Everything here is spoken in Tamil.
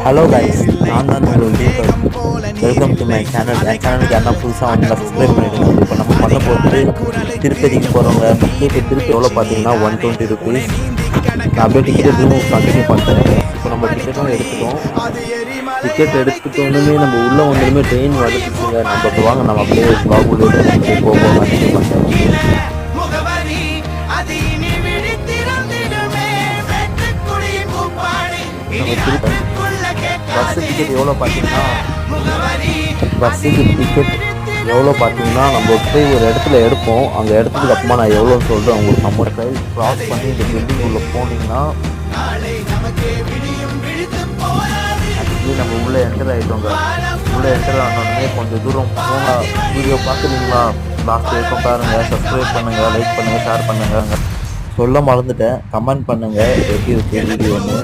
ஹலோ கைஸ், நான் தான் உங்கள் Deepak. Welcome to my channel. என் சேனலுக்கு யாரா புதுசாக வந்து சப்ஸ்கிரைப் பண்ணிடுங்க. இப்போ நம்ம பண்ண போகிறது திருப்பதிக்கு போகிறவங்க டிக்கெட் திருப்பி எவ்வளோ பார்த்தீங்கன்னா 120 ருபீஸ். நான் அப்படியே டிக்கெட்டும் கண்டினியூ பண்ணுறேன். இப்போ நம்ம டிக்கெட்டும் எடுத்துட்டோம். டிக்கெட் எடுத்துட்டோன்னுமே நம்ம உள்ளே வந்ததுமே ட்ரெயின் வந்துச்சுங்க. நம்ம இப்போ வாங்க நம்ம அப்படியே பாகுலோடு போவோம் கண்டினியூ பண்ணுறேன். பஸ்ஸு டிக்கெட் எவ்வளோ பார்த்தீங்கன்னா நம்ம போய் ஒரு இடத்துல எடுப்போம். அங்கே இடத்துக்கு அப்புறமா நான் எவ்வளோன்னு சொல்லிட்டு அவங்களுக்கு நம்ம ட்ரைவ் க்ராஸ் பண்ணி இந்த பில்டிங் உள்ளே போனீங்கன்னா ஆக்சுவலி நம்ம உள்ளே என்டர் ஆகிட்டோங்க. உள்ளே என்டர் ஆனோடனே கொஞ்சம் தூரம் போனால் வீடியோ பார்க்குறீங்களா, லாஸ்ட் வரைக்கும் பாருங்கள். சப்ஸ்கிரைப் பண்ணுங்கள், லைக் பண்ணுங்கள், ஷேர் பண்ணுங்கள். சொல்ல மறந்துட்டேன், கமெண்ட் பண்ணுங்கள் எப்படி இருக்கு வீடியோன்னு.